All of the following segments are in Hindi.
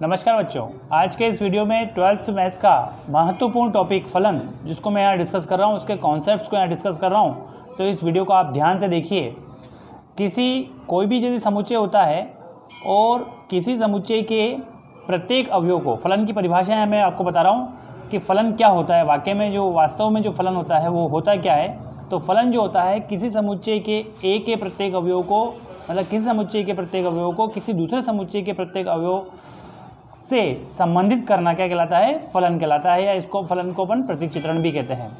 नमस्कार बच्चों, आज के इस वीडियो में 12th मैथ्स का महत्वपूर्ण टॉपिक फलन जिसको मैं यहाँ डिस्कस कर रहा हूँ, उसके कॉन्सेप्ट्स को यहाँ डिस्कस कर रहा हूँ। तो इस वीडियो को आप ध्यान से देखिए। कोई भी यदि समुच्चय होता है और किसी समुच्चय के प्रत्येक अवयव को, फलन की परिभाषा है मैं आपको बता रहा हूँ कि फलन क्या होता है, वास्तव में जो फलन होता है वो होता क्या है। तो फलन जो होता है किसी समुच्चय के ए के प्रत्येक अवयव को, मतलब किसी समुच्चय के प्रत्येक अवयव को किसी दूसरे समुच्चय के प्रत्येक अवयव से संबंधित करना क्या कहलाता है, फलन कहलाता है, या इसको फलन को अपन प्रतीक चित्रण भी कहते हैं।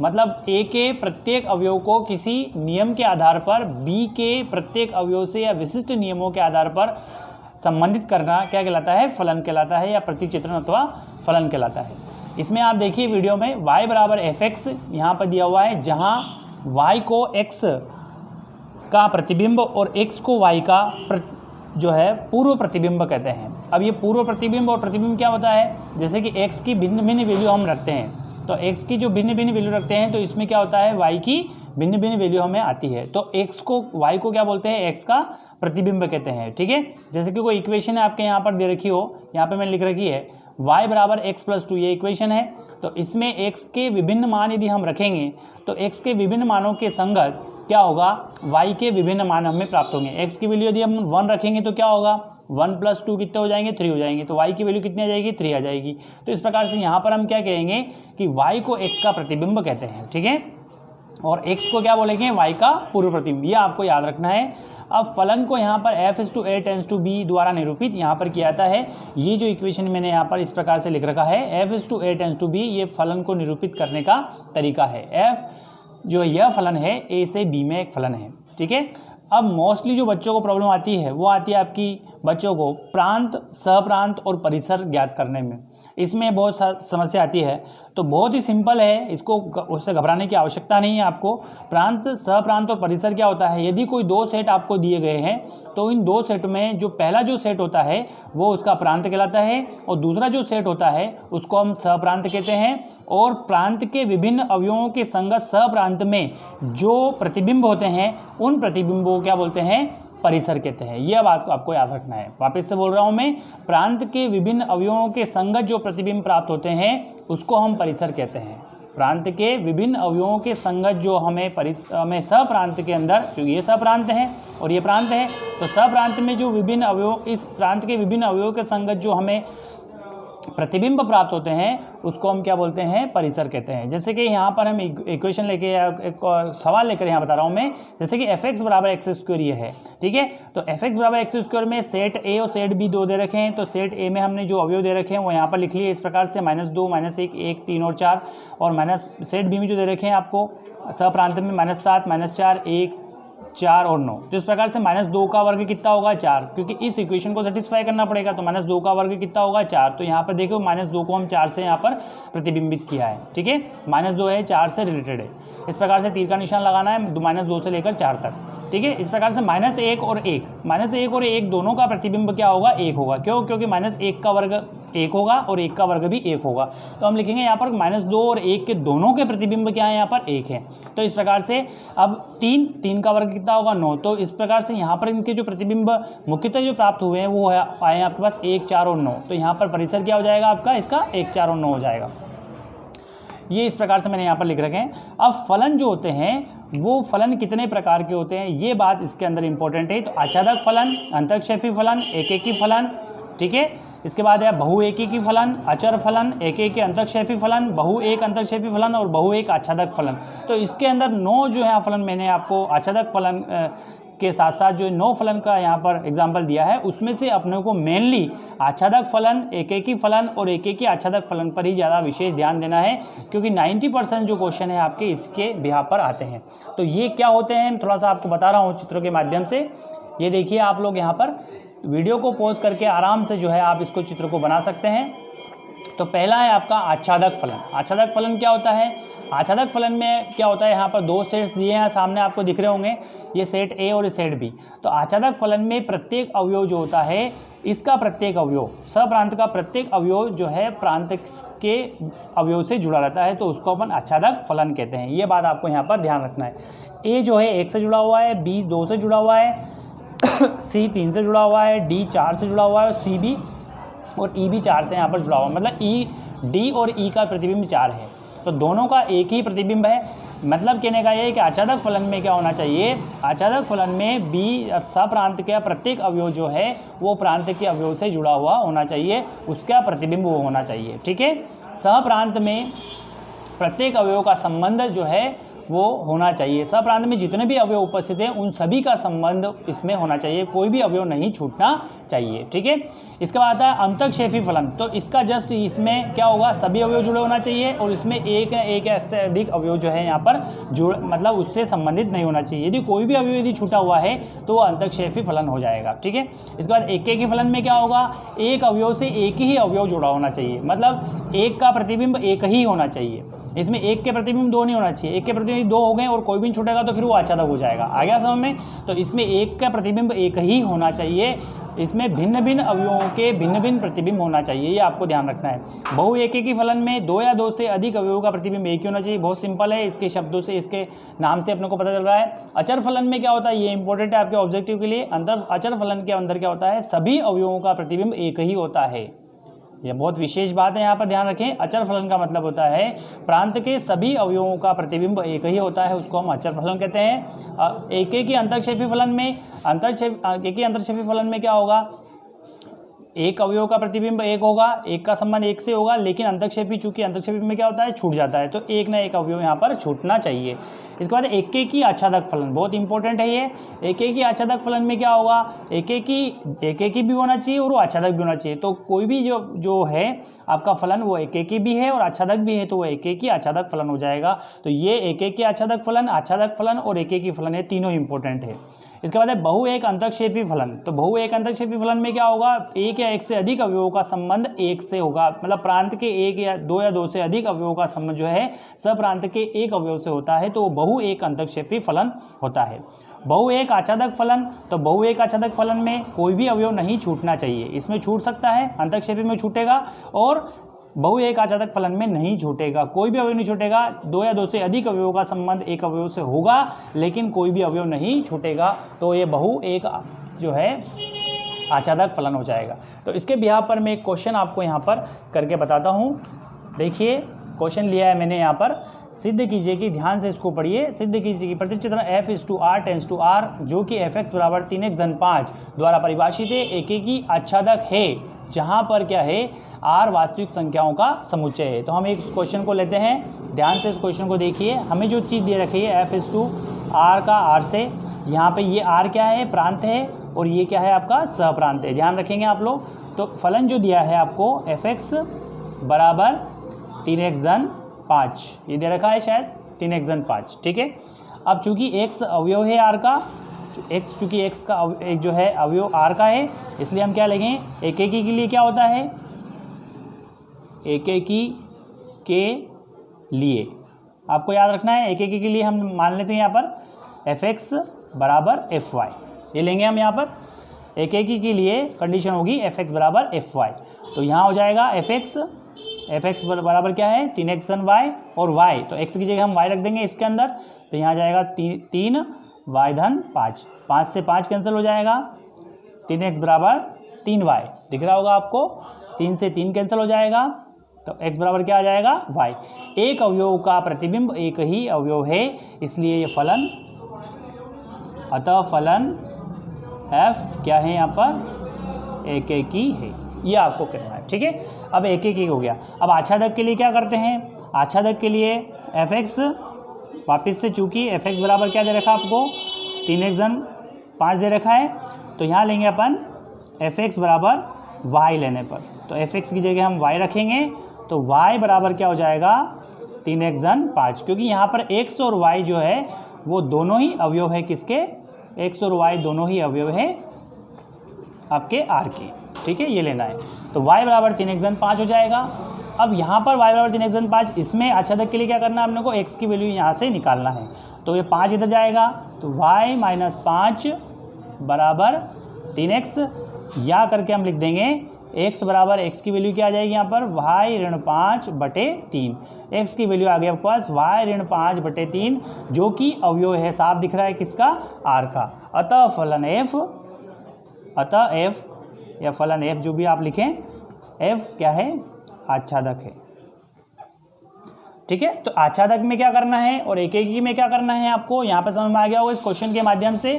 मतलब ए के प्रत्येक अवयव को किसी नियम के आधार पर बी के प्रत्येक अवयव से या विशिष्ट नियमों के आधार पर संबंधित करना क्या कहलाता है, फलन कहलाता है, या प्रतीक चित्रण अथवा फलन कहलाता है। इसमें आप देखिए वीडियो में y बराबर fx यहाँ पर दिया हुआ है, जहाँ y को x का प्रतिबिंब और x को y का जो है पूर्व प्रतिबिंब कहते हैं। अब ये पूर्व प्रतिबिंब और प्रतिबिंब क्या होता है, जैसे कि x की भिन्न भिन्न वैल्यू हम रखते हैं, तो x की जो भिन्न भिन्न वैल्यू रखते हैं तो इसमें क्या होता है, y की भिन्न भिन्न वैल्यू हमें आती है। तो y को क्या बोलते हैं, x का प्रतिबिंब कहते हैं। ठीक है, जैसे कि कोई इक्वेशन है आपके यहाँ पर दे रखी हो, यहाँ पर मैंने लिख रखी है y बराबर x+2, ये इक्वेशन है। तो इसमें x के विभिन्न मान यदि हम रखेंगे तो x के विभिन्न मानों के संगत क्या होगा, y के विभिन्न मान हमें प्राप्त होंगे। x की वैल्यू यदि हम 1 रखेंगे तो क्या होगा, 1+2 कितने हो जाएंगे, 3 हो जाएंगे। तो y की वैल्यू कितनी आ जाएगी, 3 आ जाएगी। तो इस प्रकार से यहाँ पर हम क्या कहेंगे कि y को x का प्रतिबिंब कहते हैं। ठीक है, और x को क्या बोलेंगे, y का पूर्व प्रतिबिंब। ये आपको याद रखना है। अब फलन को यहाँ पर f/a टेंड्स टू b द्वारा निरूपित यहाँ पर किया जाता है। ये जो इक्वेशन मैंने यहाँ पर इस प्रकार से लिख रखा है, f/a टेंड्स टू b, ये फलन को निरूपित करने का तरीका है। f जो यह फलन है a से b में एक फलन है। ठीक है, अब मोस्टली जो बच्चों को प्रॉब्लम आती है वो आती है आपकी बच्चों को प्रांत, सहप्रांत और परिसर ज्ञात करने में। इसमें बहुत समस्या आती है। तो बहुत ही सिंपल है, इसको उससे घबराने की आवश्यकता नहीं है आपको। प्रांत, सहप्रांत और परिसर क्या होता है, यदि कोई दो सेट आपको दिए गए हैं तो इन दो सेट में जो पहला जो सेट होता है वो उसका प्रांत कहलाता है, और दूसरा जो सेट होता है उसको हम सहप्रांत कहते हैं। और प्रांत के विभिन्न अवयवों के संगत सहप्रांत में जो प्रतिबिंब होते हैं उन प्रतिबिंबों को क्या बोलते हैं, परिसर कहते हैं। यह बात को आपको याद रखना है। वापस से बोल रहा हूं मैं, प्रांत के विभिन्न अवयवों के संगत जो प्रतिबिंब प्राप्त होते हैं उसको हम परिसर कहते हैं। प्रांत के विभिन्न अवयवों के संगत जो हमें सहप्रांत के अंदर, जो ये सहप्रांत है और ये प्रांत है, तो सहप्रांत में जो विभिन्न अवयव, इस प्रांत के विभिन्न अवयवों के संगत जो हमें प्रतिबिंब प्राप्त होते हैं उसको हम क्या बोलते हैं, परिसर कहते हैं। जैसे कि यहाँ पर हम इक्वेशन लेके या एक सवाल लेकर यहाँ बता रहा हूँ मैं, जैसे कि fx बराबर x² ये है। ठीक है, तो fx बराबर x² में सेट a और सेट b दो दे रखे हैं। तो सेट a में हमने जो अवयव दे रखे हैं वो यहाँ पर लिख लिए इस प्रकार से, -2, -1, 1, 3 और 4। और माइनस सेट b में जो दे रखे हैं आपको सहप्रांत में -7, -4, 1, 4 और 9। तो इस प्रकार से -2 का वर्ग कितना होगा, 4, क्योंकि इस इक्वेशन को सेटिस्फाई करना पड़ेगा। तो -2 का वर्ग कितना होगा, 4। तो यहाँ पर देखो -2 को हम 4 से यहाँ पर प्रतिबिंबित किया है। ठीक है, -2 है, 4 से रिलेटेड है। इस प्रकार से तीर का निशान लगाना है -2 से लेकर 4 तक। ठीक है, इस प्रकार से -1 और 1 दोनों का प्रतिबिंब क्या होगा, 1 होगा। क्यों, क्योंकि -1 का वर्ग 1 होगा और 1 का वर्ग भी 1 होगा। तो हम लिखेंगे यहाँ पर -2 और 1 के दोनों के प्रतिबिंब क्या है, यहाँ पर 1 है। तो इस प्रकार से अब 3 का वर्ग कितना होगा, 9। तो इस प्रकार से यहाँ पर इनके जो प्रतिबिंब मुख्यतः जो प्राप्त हुए हैं वो आए आपके पास 1, 4 और 9। तो यहाँ पर परिसर क्या हो जाएगा आपका, इसका 1, 4 और 9 हो जाएगा। ये इस प्रकार से मैंने यहाँ पर लिख रखे हैं। अब फलन जो होते हैं वो फलन कितने प्रकार के होते हैं, ये बात इसके अंदर इंपॉर्टेंट है। तो आच्छादक फलन, अंतःक्षेपी फलन, एकेकी फलन, ठीक है, इसके बाद है बहुएकीकी फलन, अचर फलन, एकेकी अंतःक्षेपी फलन, बहुएक अंतःक्षेपी फलन और बहुएक आच्छादक फलन। तो इसके अंदर 9 जो है फलन मैंने आपको आच्छादक फलन के साथ साथ जो 9 फलन का यहाँ पर एग्जाम्पल दिया है उसमें से अपने को मेनली आच्छादक फलन, एकेकी फलन और एकेकी आच्छादक फलन पर ही ज़्यादा विशेष ध्यान देना है, क्योंकि 90% जो क्वेश्चन है आपके इसके बिहार पर आते हैं। तो ये क्या होते हैं थोड़ा सा आपको बता रहा हूँ चित्रों के माध्यम से। ये देखिए आप लोग यहाँ पर वीडियो को पॉज करके आराम से जो है आप इसको चित्र को बना सकते हैं। तो पहला है आपका आच्छादक फलन। आच्छादक फलन क्या होता है, आच्छादक फलन में क्या होता है, यहाँ पर 2 सेट्स दिए हैं, सामने आपको दिख रहे होंगे, ये सेट ए और ये सेट बी। तो आच्छादक फलन में प्रत्येक अवयव जो होता है, इसका प्रत्येक अवयव, सहप्रांत का प्रत्येक अवयव जो है प्रांत के अवयव से जुड़ा रहता है, तो उसको अपन आच्छादक फलन कहते हैं। ये बात आपको यहाँ पर ध्यान रखना है। ए जो है 1 से जुड़ा हुआ है, बी 2 से जुड़ा हुआ है, सी 3 से जुड़ा हुआ है, डी 4 से जुड़ा हुआ है और सी भी और ई भी 4 से यहाँ पर जुड़ा हुआ, मतलब ई डी और ई का प्रतिबिंब 4 है, तो दोनों का एक ही प्रतिबिंब है। मतलब कहने का ये है कि आच्छादक फलन में क्या होना चाहिए, आच्छादक फलन में बी सप्रांत का प्रत्येक अवयव जो है वो प्रांत के अवयव से जुड़ा हुआ होना चाहिए, उसका प्रतिबिंब वो होना चाहिए। ठीक है, सहप्रांत में प्रत्येक अवयव का संबंध जो है वो होना चाहिए, सप्रांत में जितने भी अवयव उपस्थित हैं उन सभी का संबंध इसमें होना चाहिए, कोई भी अवयव नहीं छूटना चाहिए। ठीक है, इसके बाद आता है अंतःक्षेपी फलन, तो इसका जस्ट इसमें क्या होगा, सभी अवयव जुड़े होना चाहिए और इसमें एक से अधिक अवयव जो है यहाँ पर जुड़ मतलब उससे संबंधित नहीं होना चाहिए। यदि कोई भी अवयव यदि छूटा हुआ है तो वो अंतःक्षेपी फलन हो जाएगा। ठीक है, इसके बाद एकेकी फलन में क्या होगा, एक अवयव से एक ही अवयव जुड़ा होना चाहिए, मतलब एक का प्रतिबिंब एक ही होना चाहिए, इसमें एक के प्रतिबिंब दो नहीं होना चाहिए, एक के प्रतिबिंब दो हो गए और कोई भी नहीं छूटेगा तो फिर वो आच्छादक हो जाएगा। आ गया समझ में, तो इसमें एक का प्रतिबिंब एक ही होना चाहिए, इसमें भिन्न भिन्न अवयवों के भिन्न भिन्न प्रतिबिंब होना चाहिए, ये आपको ध्यान रखना है। बहु एकेकी फलन में दो या दो से अधिक अवयवों का प्रतिबिंब एक ही होना चाहिए, बहुत सिंपल है, इसके शब्दों से इसके नाम से अपने को पता चल रहा है। अचर फलन में क्या होता है, ये इंपॉर्टेंट है आपके ऑब्जेक्टिव के लिए। अचर फलन के अंदर क्या होता है, सभी अवयवों का प्रतिबिंब एक ही होता है, यह बहुत विशेष बात है, यहाँ पर ध्यान रखें। अचर फलन का मतलब होता है प्रांत के सभी अवयवों का प्रतिबिंब एक ही होता है, उसको हम अचर फलन कहते हैं। एकेकी अंतःक्षेपी फलन में एकेकी अंतःक्षेपी फलन में क्या होगा, एक अवयव का प्रतिबिंब एक होगा, एक का संबंध एक से होगा, लेकिन अंतःक्षेपी चूंकि अंतःक्षेपी में क्या होता है, छूट जाता है, तो एक ना एक अवयव यहाँ पर छूटना चाहिए। इसके बाद एकेकी आच्छादक फलन, बहुत इंपॉर्टेंट है ये। एकेकी आच्छादक फलन में क्या होगा, एकेकी भी होना चाहिए और वो आच्छादक भी होना चाहिए, तो कोई भी जो है आपका फलन वो एकेकी भी है और आच्छादक भी है, तो वो एकेकी आच्छादक फलन हो जाएगा। तो ये एकेकी आच्छादक फलन और एकेकी फलन, ये तीनों इंपॉर्टेंट है। इसके बाद है बहु एक अंतःक्षेपी फलन, तो बहु एक अंतःक्षेपी फलन में क्या होगा, एक या एक से अधिक अवयवों का संबंध एक से होगा, मतलब प्रांत के एक या दो से अधिक अवयवों का संबंध जो है सप्रांत के एक अवयव से होता है, तो वो बहु एक अंतःक्षेपी फलन होता है। बहु एक आच्छादक फलन, तो बहु एक आच्छादक फलन में कोई भी अवयव नहीं छूटना चाहिए, इसमें छूट सकता है, अंतःक्षेपी में छूटेगा और बहु एक आच्छादक फलन में नहीं छूटेगा, कोई भी अवयव नहीं छूटेगा। दो या दो से अधिक अवयवों का संबंध एक अवयव से होगा लेकिन कोई भी अवयव नहीं छूटेगा, तो ये बहु एक जो है आच्छादक फलन हो जाएगा। तो इसके बिहार पर मैं एक क्वेश्चन आपको यहाँ पर करके बताता हूँ। देखिए क्वेश्चन लिया है मैंने यहाँ पर, सिद्ध कीजिए कि, ध्यान से इसको पढ़िए, सिद्ध कीजिए कि प्रतिचित्रण f/r टेंस टू r जो कि fx बराबर 3x/5 द्वारा परिभाषित है एकेकी आच्छादक है, जहाँ पर क्या है r वास्तविक संख्याओं का समुच्चय है। तो हम एक क्वेश्चन को लेते हैं, ध्यान से इस क्वेश्चन को देखिए। हमें जो चीज़ दे रखी है f/r का r से, यहाँ पे ये r क्या है, प्रांत है, और ये क्या है आपका सहप्रांत है, ध्यान रखेंगे आप लोग। तो फलन जो दिया है आपको fx बराबर 3x/5, ये दे रखा है शायद 3x/5, ठीक है। अब चूंकि x अवयव है r का, चूंकि x का एक जो है अवयव r का है, इसलिए हम क्या लेंगे, एकेकी के लिए क्या होता है, एकेकी के लिए आपको याद रखना है, एकेकी के लिए हम मान लेते हैं यहाँ पर fx बराबर fy, ये लेंगे हम यहाँ पर। एकेकी के लिए कंडीशन होगी fx बराबर fy, तो यहाँ हो जाएगा fx बराबर क्या है 3x/y और y, तो x की जगह हम y रख देंगे इसके अंदर, तो यहाँ जाएगा 3y/5, 5 से 5 कैंसिल हो जाएगा, 3x बराबर 3y दिख रहा होगा आपको, 3 से 3 कैंसिल हो जाएगा, तो x बराबर क्या आ जाएगा y। एक अवयव का प्रतिबिंब एक ही अवयव है, इसलिए ये फलन, अतः फलन f क्या है यहाँ पर, एकेकी है, ये आपको करना है, ठीक है। अब एकेकी हो गया। अब आच्छादक के लिए क्या करते हैं, आच्छादक के लिए fx वापस से, चूंकि fx बराबर क्या दे रखा आपको 3x/5 दे रखा है, तो यहाँ लेंगे अपन fx बराबर y लेने पर, तो fx की जगह हम y रखेंगे, तो y बराबर क्या हो जाएगा 3x/5, क्योंकि यहाँ पर x और y जो है वो दोनों ही अवयव है, किसके, x और y दोनों ही अवयव है आपके r के, ठीक है, ये लेना है। तो y बराबर 3x/5 हो जाएगा। अब यहाँ पर y बराबर 3x/5, इसमें आच्छादक के लिए क्या करना है अपने को, x की वैल्यू यहाँ से निकालना है, तो ये 5 इधर जाएगा, तो y - 5 बराबर 3x, या करके हम लिख देंगे x बराबर, x की वैल्यू क्या आ जाएगी यहाँ पर, y - 5/3, x की वैल्यू आ गई आपके पास y - 5/3, जो कि अवयव है, साफ दिख रहा है किसका, r का। अतः फलन f, या फलन f जो भी आप लिखें, एफ क्या है, आच्छादक है। ठीक है, तो आच्छादक में क्या करना है और एकेकी में क्या करना है आपको यहाँ पे समझ में आ गया होगा इस क्वेश्चन के माध्यम से।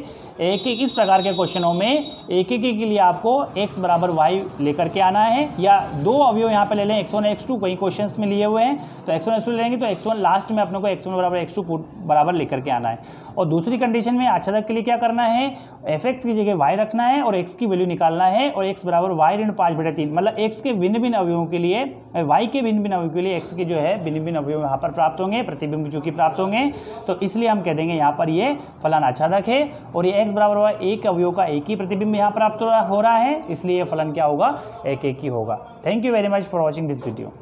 एक इस प्रकार के क्वेश्चनों में एकेकी के लिए आपको x बराबर y लेकर के आना है, या दो अवयव यहाँ पे ले लें x1 x2, कई क्वेश्चंस में लिए हुए हैं, तो x1 x2 लेंगे तो x1 लास्ट में अपने को x1 बराबर x2 बराबर लेकर के आना है। और दूसरी कंडीशन में आच्छादक के लिए क्या करना है, fx की जगह y रखना है और x की वैल्यू निकालना है, और x बराबर y ऋण 5/3, मतलब x के भिन्न भिन्न अवयवों के लिए, y के भिन्न भिन्न अवयवों के लिए x के जो है भिन्न भिन्न अवयव यहाँ पर प्राप्त होंगे, प्रतिबिंब जो कि प्राप्त होंगे। तो इसलिए हम कह देंगे यहाँ पर ये फलन आच्छादक है, और ये x बराबर y एक अवयव का एक ही प्रतिबिंब यहाँ प्राप्त हो रहा है, इसलिए ये फलन क्या होगा, एक ही होगा। Thank you very much for watching this video.